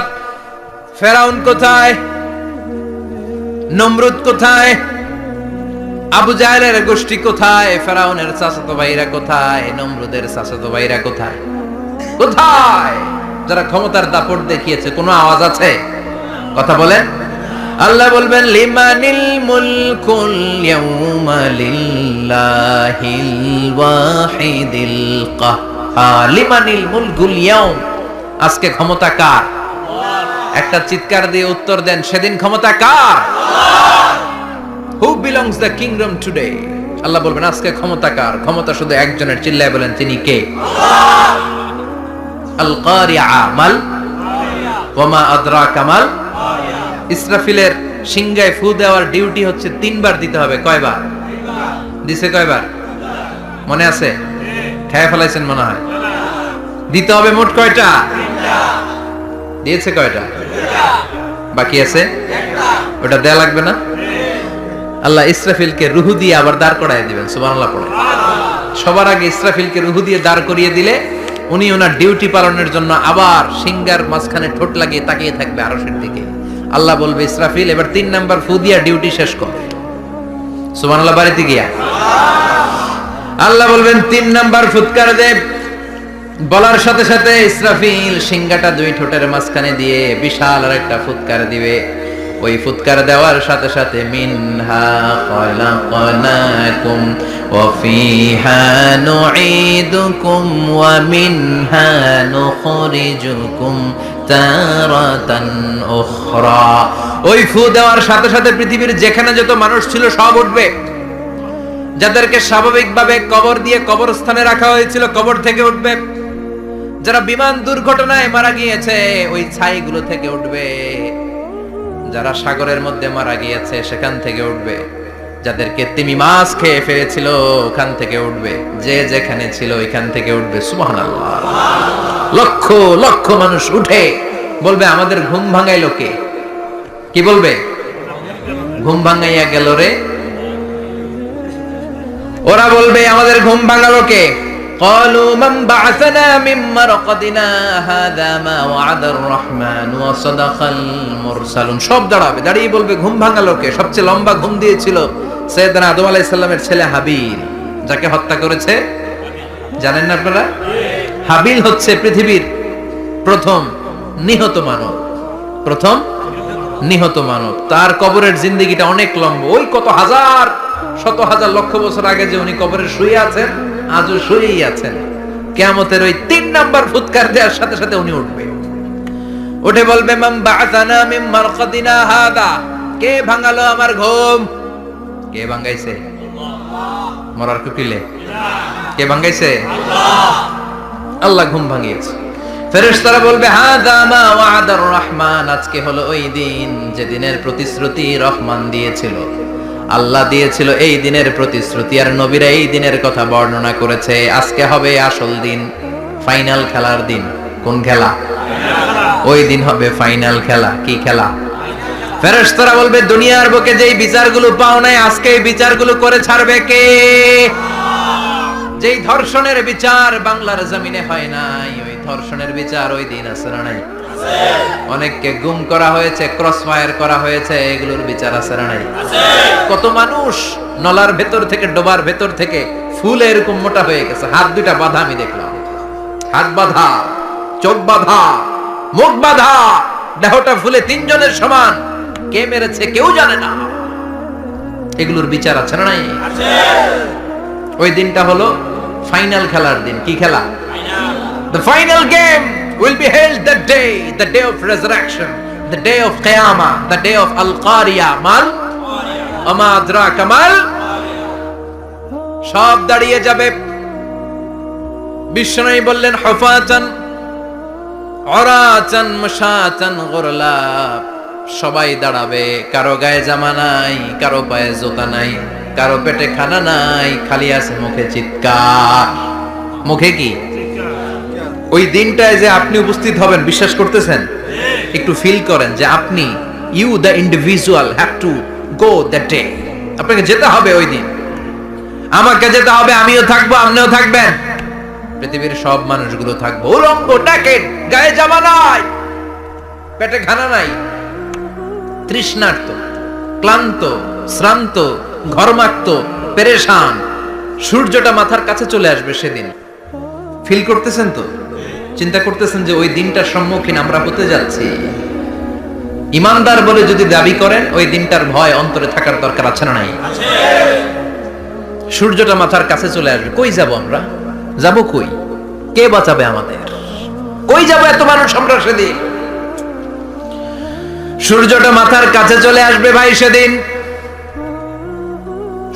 ফেরাউন কোথায়? নমরুদ কোথায়? আবু জাহেলের গোষ্ঠী কোথায়? ফেরাউনের চাচাতো ভাইরা কোথায়? নমরুদের চাচাতো ভাইরা কোথায়? কোথায়? যারা ক্ষমতার দাপট দেখিয়েছে, কোনো আওয়াজ আছে? কথা বলেন। আল্লাহ বলবেন লিমানিল মুলকুল ইয়াউমা লিল্লাহিল ওয়াহিদিল কাহ্হার। লিমানিল মুলকুল ইয়াউম, আজকে ক্ষমতা কার? একটা চিৎকার দিয়ে উত্তর দেন, সেদিন ক্ষমতা কার? Who belongs the kingdom today? আল্লাহ বলবেন আজকে ক্ষমতা কার? ক্ষমতা শুধু একজনের, চিল্লায় বলেন তিনি কে? আল কারিআ মাল ওয়া মা আদরাকা মাল। ইসরাফিলের সিংহায় ফু দেওয়ার ডিউটি হচ্ছে 3 বার দিতে হবে। কয়বার দিছে? কয়বার মনে আছে? খেয়ে ফেলাইছেন মনে হয়। দিতে হবে মোট কয়টা? দিয়েছে কয়টা? বাকি আছে ওটা দেয়া লাগবে না? আল্লাহ ইসরাফিলকে রুহু দিয়ে আবার দাঁড় করায় দিবেন। সুবহানাল্লাহ পড়ে। সবার আগে ইসরাফিলকে রুহু দিয়ে দাঁড় করিয়ে দিলে উনি ওনার ডিউটি পালনের জন্য আবার সিংহার মাঝখানে ঠোঁট লাগিয়ে তাকিয়ে থাকবে আরশের দিকে। আল্লাহ বলবে ইসরাফিল এবার 3 নাম্বার ফু দিয়া ডিউটি শেষ কর। সুবহানাল্লাহ। বাড়িতে গিয়া আল্লাহ বলবেন 3 নাম্বার ফুৎকার দে। বলার সাথে সাথে ইসরাফিল সিংহাটা 2 ঠোঁটের মাঝখানে দিয়ে বিশাল আর একটা ফুৎকার দিবে। ওই ফুৎকার দেওয়ার সাথে সাথে মিনহা খলাকনাকুম ওয়া ফিহা নুঈদুকুম ওয়া মিনহা নুখরিজুকুম তারাতান উখরা। ওই ফু দেওয়ার সাথে সাথে পৃথিবীর যেখানে যত মানুষ ছিল সব উঠবে। যাদেরকে স্বাভাবিকভাবে কবর দিয়ে কবরস্থানে রাখা হয়েছিল কবর থেকে উঠবে। যারা বিমান দুর্ঘটনায় মারা গিয়েছে ওই ছাইগুলো থেকে উঠবে। যারা সাগরের মধ্যে মারা গিয়েছে সেখান থেকে উঠবে। যাদেরকে তিমি মাছ খেয়ে ফেলেছিল ওখান থেকে উঠবে। যে যেখানে ছিল ওইখান থেকে উঠবে। সুবহানাল্লাহ। লক্ষ লক্ষ মানুষ উঠে বলবে আমাদের ঘুম ভাঙাইলো কে? কি বলবে? ঘুম ভাঙাইয়া গেল রে। ওরা বলবে আমাদের ঘুম ভাঙালো কে? قالوا من بعثنا من مرقدنا هذا ما وعد الرحمن وصدق المرسلون। সব দাঁড়াবে, দাঁড়িয়ে বলবে ঘুম ভাঙালো কে? সবচেয়ে লম্বা ঘুম দিয়েছিল সাইয়েদনা আদম আলাইহিস সালামের ছেলে হাবিল, যাকে হত্যা করেছে জানেন না আপনারা? হাবিল হচ্ছে পৃথিবীর প্রথম নিহত মানব। প্রথম নিহত মানব। তার কবরের জিন্দেগিটা অনেক লম্বা। ওই কত হাজার শত হাজার লক্ষ বছর আগে যে উনি কবরে শুয়ে আছেন, আজও শুয়েই আছেন। কিয়ামতের ওই 3 নাম্বার ফুৎকার দেওয়ার সাথে সাথে উনি উঠবে, উঠে বলবে মান বা'আসানা মিন মারকাদিনা হাদা, কে ভাঙালো আমার ঘুম? কে ভাঙাইছে? মরার কুকিলে কে ভাঙাইছে? আল্লাহ ঘুম ভাঙিয়েছে। ফেরেশতারা বলবে হাযা মা ওয়া'দার রহমান, আজকে হলো ওই দিন যে দিনের প্রতিশ্রুতি রহমান দিয়েছিল, আল্লাহ দিয়েছিল এই দিনের প্রতিশ্রুতি, আর নবীরা এই দিনের কথা বর্ণনা করেছে। আজকে হবে আসল দিন, ফাইনাল খেলার দিন। কোন খেলা? ওই দিন হবে ফাইনাল খেলা। কি খেলা? ফেরেশতারা বলবে দুনিয়ার বুকে যেই বিচারগুলো পাও নাই, আজকে এই বিচারগুলো করে ছাড়বে কে? যেই ধর্ষণের বিচার বাংলার জমিনে হয় নাই, ওই ধর্ষণের বিচার ওই দিন আছে না নাই? অনেককে গুম করা হয়েছে, ক্রস ফায়ার করা হয়েছে, এগুলোর বিচার আছে না নাই? কত মানুষ নলার ভেতর থেকে, ডোবার ভেতর থেকে ফুলে এরকম মোটা হয়ে গেছে, হাত দুইটা বাঁধা, আমি দেখলাম হাত বাঁধা, চোখ বাঁধা, মুখ বাঁধা, দেহটা ফুলে 3 জনের সমান। কে মেরেছে কেউ জানে না। এগুলোর বিচার আছে না নাই? ওই দিনটা হলো ফাইনাল খেলার দিন। কি খেলা? The final game will be held that day, the day of resurrection, the day of Qiyamah, the day of Al-Qariya. Mal Ama adraka mal, সব দাঁড়িয়ে যাবে। বিশ্বনবী বললেন হুফাতান উরাতান মুশাতান গুরলা, সবাই দাঁড়াবে, কারো গায়ে জামা নাই, কারো পায়ে জুতা নাই, কারো পেটে খানা নাই, খালি আছে মুখে চিৎকার। মুখে কি? ওই দিনটায় যে আপনি উপস্থিত হবেন, বিশ্বাস করতেছেন? একটু ফিল করেন যে আপনি, you the individual have to go that day. আপনাকে যেতে হবে ওই দিন, আমাকে যেতে হবে, আমিও থাকবো, আপনিও থাকবেন, পৃথিবীর সব মানুষগুলো থাকবো। উলঙ্গ, নাকেড, গায়ে জামা নাই, পেটে খানা নাই, তৃষ্ণার্ত, ক্লান্ত, শ্রান্ত, ঘর্মাক্ত, পেরেশান। সূর্যটা মাথার কাছে চলে আসবে সেদিন। ফিল করতেছেন তো? চিন্তা করতেছেন যে ওই দিনটার সম্মুখীন আমরা হতে যাচ্ছি? ইমানদার বলে যদি দাবি করেন, ওই দিনটার ভয় অন্তরে থাকার দরকার আছে না নাই? সূর্যটা মাথার কাছে চলে আসবে, কই যাব আমরা? যাব কই? কে বাঁচাবে আমাদের? কই যাব এত মানুষ আমরা সেদিন? সূর্যটা মাথার কাছে চলে আসবে ভাই সেদিন।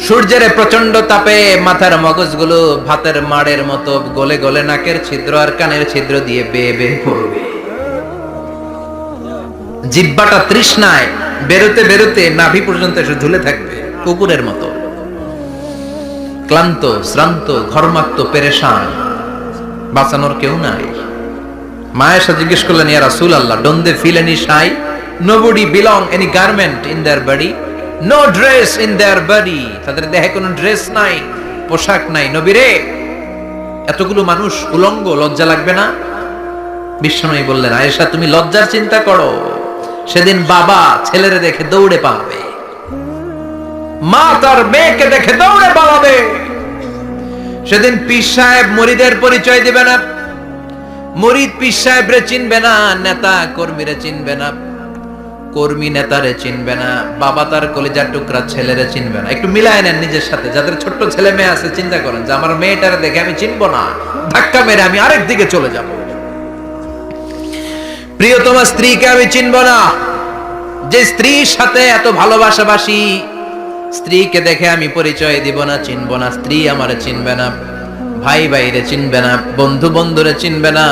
সূর্যের প্রচন্ড তাপে মাথার মগজগুলো ভাতের মাড়ের মতো গলে গলে নাকের ছিদ্র আর কানের ছিদ্র দিয়ে বেয়ে বেয়ে পড়বে। জিহ্বাটা তৃষ্ণায় বেরোতে বেরোতে নাভি পর্যন্ত এসে ঝুলে থাকবে কুকুরের মতো। ক্লান্ত, শ্রান্ত, ঘর্মাক্ত, পেরেশান, বাঁচানোর কেউ নাই। মায়েশা জিজ্ঞেস করলেন, ইয়া রাসূলুল্লাহ, don't they feel any shy? Nobody belong any garment in their body, no dress in their body, তাদের দেহে কোনো ড্রেস নাই, পোশাক নাই। নবী রে, এতগুলো মানুষ উলঙ্গ, লজ্জা লাগবে না? বিশ্বনবী বললেন, আয়েশা তুমি লজ্জার চিন্তা করো, সেদিন বাবা ছেলেরে দেখে দৌড়ে পালাবে, মা তার মেয়েকে দেখে দৌড়ে পালাবে। সেদিন পীর সাহেব মুরিদের পরিচয় দিবে না, মুরিদ পীর সাহেবরে চিনবে না, নেতা কর্মীরে চিনবে না, কর্মী নেতারে চিনবে না, বাবা তার কলিজার টুকরা ছেলেরে চিনবে না। একটু মিলায় নেন নিজের সাথে। যাদের ছোট্ট ছেলে মেয়ে আছে, চিন্তা করেন যে আমার মেয়েটারে দেখে আমি চিনবো না, ধাক্কা মেরে আমি আরেক দিকে চলে যাব। প্রিয়তমা স্ত্রীকে আমি চিনবো না, যে স্ত্রীর সাথে এত ভালোবাসাবাসি, স্ত্রীকে দেখে আমি পরিচয় দিব না, চিনবো না। স্ত্রী আমারে চিনবে না, ভাই ভাইরে চিনবে না, বন্ধু বন্ধুরে চিনবে না,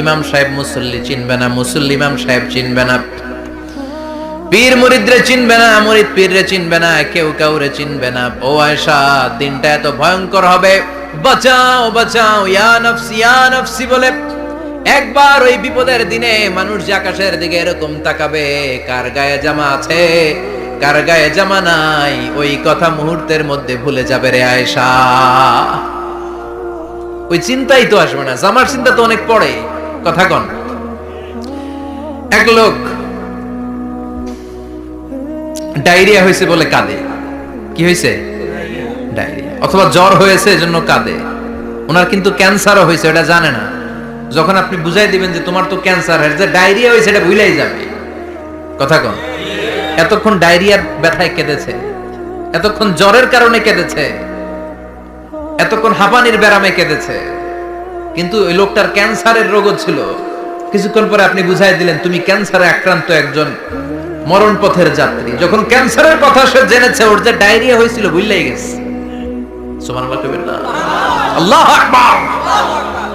ইমাম সাহেব মুসল্লি চিনবে না, মুসল্লি ইমাম সাহেব চিনবে না, পীর মুরিদরে চিনবে না, মুরিদ পীররে চিনবে না, কেউ কাউরে চিনবে না। ও আয়েশা, দিনটা এত ভয়ঙ্কর হবে, বাঁচাও বাঁচাও, ইয়া নফসি ইয়া নফসি বলে একবার ওই বিপদের দিনে মানুষ যে আকাশের দিকে এরকম তাকাবে, কার গায়ে জামা আছে কার গায়ে জামা নাই, ওই কথা মুহূর্তের মধ্যে ভুলে যাবে রে আয়েশা। ওই চিন্তাই তো আসবে না, জামার চিন্তা তো অনেক পরে। কথা কন। এক লোক ডায়রিয়া হয়েছে বলে কাঁদে। কি হয়েছে? ডায়রিয়া। অথবা জ্বর হয়েছে এজন্য কাঁদে। ওনার কিন্তু ক্যান্সারও হয়েছে, এটা জানে না। যখন আপনি বুঝাই দিবেন যে তোমার তো ক্যান্সার হয়েছে, ডায়রিয়া হয়েছে, এটা ভুলেই যাবে। কথা কন। এতক্ষণ ডায়রিয়ার ব্যথায় কেঁদেছে, এতক্ষণ জ্বরের কারণে কেঁদেছে, এতক্ষণ হাঁপানির ব্যারামে কেঁদেছে, কিন্তু ওই লোকটার ক্যান্সারের রোগও ছিল। কিছুক্ষণ পরে আপনি বুঝাই দিলেন তুমি ক্যান্সারে আক্রান্ত একজন মরণ পথের যাত্রী। যখন ক্যান্সারের কথা সে জেনেছে, ওর যে ডায়রিয়া হয়েছিল ভুলেই গেছে। সুবহানাল্লাহ কইবেন না? আল্লাহু আকবার।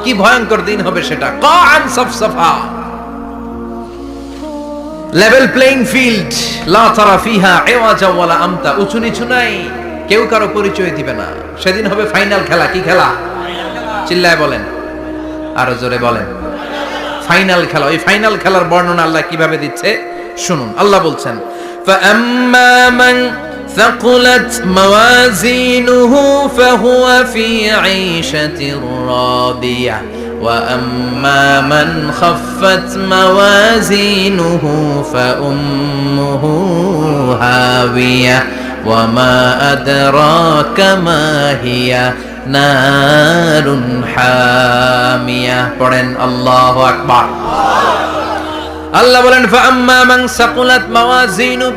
কি ভয়ঙ্কর দিন হবে সেটা। কান সাফসাফা, লেভেল প্লেইং ফিল্ড, লা তারা ফিহা ইওয়াজা ওয়ালা আমতা, উঁচু নিচু নাই, কেউ কারো পরিচয় দিবে না। সেদিন হবে ফাইনাল খেলা। কি খেলা? চিল্লায় বলেন, আরো জোরে বলেন। ফাইনাল খেলা। ওই ফাইনাল খেলার বর্ণনা আল্লাহ কিভাবে দিচ্ছে শুনুন। আল্লাহ বলছেন, ফাআম্মা মান ثقلت موازينه فهو في عيشة راضية وأما من خفت موازينه فأمه هاوية وما أدراك ما هي نار حامية পড়েন আল্লাহু আকবার। আল্লাহ বলেন ফাআম্মা মান সাকুলাত মাওয়াজিনু,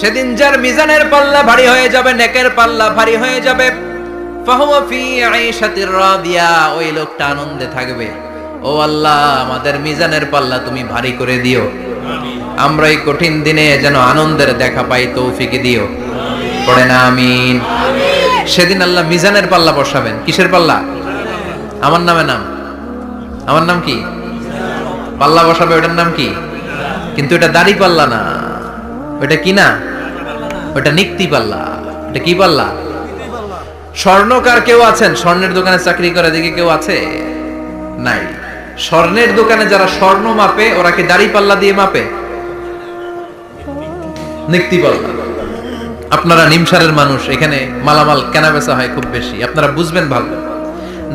সেদিন যার মিজানের পাল্লা ভারী হয়ে যাবে, নেকের পাল্লা ভারী হয়ে যাবে, ফাহুয়া ফি আইশাতির রাদিয়া, ওই লোকটা আনন্দে থাকবে। ও আল্লাহ, আমাদের মিজানের পাল্লা তুমি ভারী করে দিও, আমরা এই কঠিন দিনে যেন আনন্দের দেখা পাই, তৌফিক দিও। পড়েন আমিন। সেদিন আল্লাহ মিজানের পাল্লা বসাবেন। কিসের পাল্লা? আমার নামে নাম, আমার নাম কি? পাল্লা বসাবে, ওটার নাম কি? কিন্তু এটা দাড়ি পাল্লা না, ওটা কি না, ওটা নিক্তি পাল্লা। এটা কি পাল্লা? স্বর্ণকার কেউ আছেন? স্বর্ণের দোকানে চাকরি করে দেখে কেউ আছে? নাই। স্বর্ণের দোকানে যারা স্বর্ণ মাপে, ওরা কি দাড়ি পাল্লা দিয়ে মাপে? নিক্তি পাল্লা। আপনারা নিমসারের মানুষ, এখানে মালামাল কেনা বেচা হয় খুব বেশি, আপনারা বুঝবেন ভালো।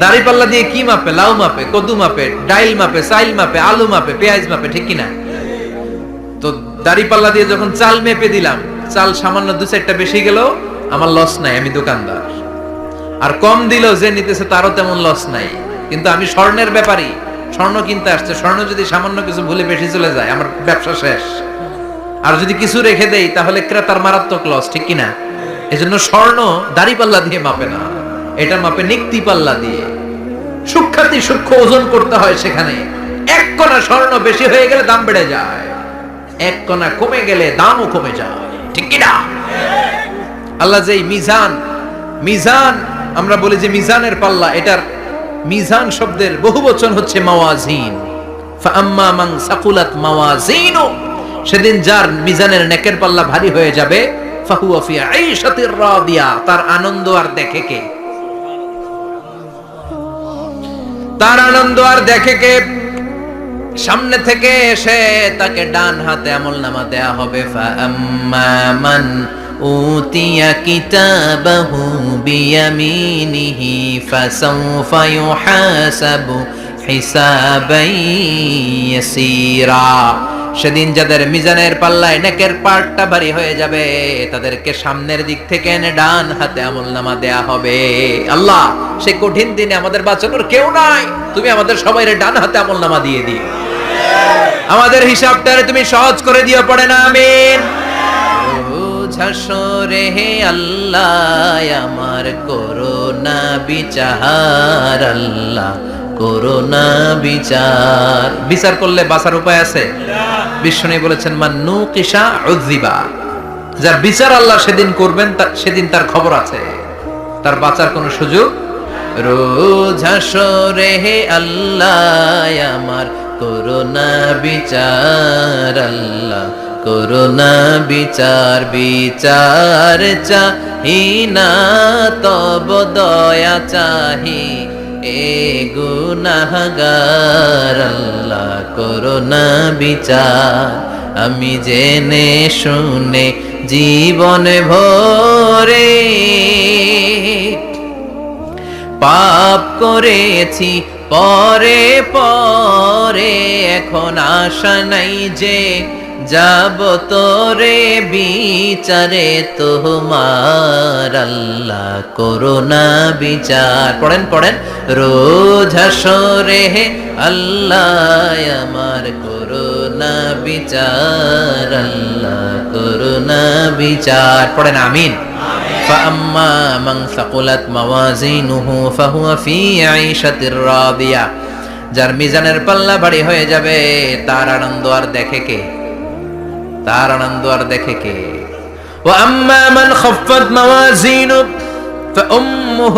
দাড়ি পাল্লা দিয়ে কি মাপে? লাউ মাপে, কদু মাপে, ডাইল মাপে, চাইল মাপে, আলু মাপে, পেঁয়াজ মাপে, ঠিক কিনা? তো দাড়ি পাল্লা দিয়ে যখন চাল মেপে দিলাম, চাল সামান্য দু চারটা বেশি গেল, আমার লস নাই, আমি দোকানদার। আর কম দিল যে নিতেছে, তারও তেমন লস নাই। কিন্তু আমি স্বর্ণের ব্যাপারী, স্বর্ণ কিনতে আসছে, স্বর্ণ যদি সামান্য কিছু ভুলে বেশি চলে যায়, আমার ব্যবসা শেষ। আর যদি কিছু রেখে দেই, তাহলে ক্রেতার মারাত্মক লস, ঠিক কিনা? এজন্য স্বর্ণ দাড়ি পাল্লা দিয়ে মাপে না, এটা মাপে নিক্তি পাল্লা দিয়ে। সূক্ষ্মাতি সূক্ষ্ম ওজন করতে হয় সেখানে। এক কণা স্বর্ণ বেশি হয়ে গেলে দাম বেড়ে যায়, এক কণা কমে গেলে দামও কমে যায়, ঠিক কিনা? আল্লাহ যে মিজান, মিজান আমরা বলি যে মিজানের পাল্লা, এটার মিজান শব্দের বহুবচন হচ্ছে মাওয়াজিন। ফাআম্মা মান সাকুলাত মাওয়াজিনু, সেদিন যার মিজানের নেকের পাল্লা ভারী হয়ে যাবে, ফাহুয়া ফি আইশাতির রাদিয়া, তার আনন্দ আর দেখে কে? তার আনন্দ আর দেখে কে? সামনে থেকে এসে তাকে ডান হাতে আমলনামা দেয়া হবে। ফাআম্মা মান উতিয়া কিতাবাহু বিয়ামিনিহি ফাসাউফা ইউহাসাবু হিসাবান ইয়াসীরা, সেদিন যাদের মিজানের পাল্লায় নেকের পার্টটা ভারী হয়ে যাবে, তাদেরকে সামনের দিক থেকে এনে ডান হাতে আমলনামা দেয়া হবে। আল্লাহ, সেই কঠিন দিনে আমাদের বাঁচানোর কেউ নাই, তুমি আমাদের সবাইরে ডান হাতে আমলনামা দিয়ে দিও, আমাদের হিসাবটারে তুমি সহজ করে দিও। পড়ে না আমিন। ঝাসরে হে আল্লাহ, আমার করোনা বিচার, আল্লাহ করোনা বিচার। বিচার করলে বাঁচার উপায় আছে? বিষ্ণু বলেছেন মান নুকিশা উযিবা, যার বিচার আল্লাহ সেদিন করবেন, সেদিন তার খবর আছে, তার বাঁচার কোনো সুযোগ। রোজ হাসরে হে আল্লাহ, আমার করোনা বিচার, আল্লাহ করোনা বিচার। বিচার চাহি না তব দয়া চাহি, এ গুনাহগার, আল্লাহ করোনা বিচার। আমি জেনে শুনে জীবন ভরে পাপ করেছি পরে পরে, এখন আশা নাই যে যাব তোরে বিচারে তোমার, আল্লাহ করোনা বিচার। পড়েন পড়েন। রোজ হাসরে হে আল্লাহ, আমার করোনা বিচার, আল্লাহ করোনা বিচার। পড়েন আমিন। فأما من ثقلت موازينه فهو في عيشة راضية যার মিজানের পাল্লা ভারী হয়ে যাবে তার আনন্দ আর দেখে কে? তার আনন্দ আর দেখে কে? وأما من خفت موازينه فأمه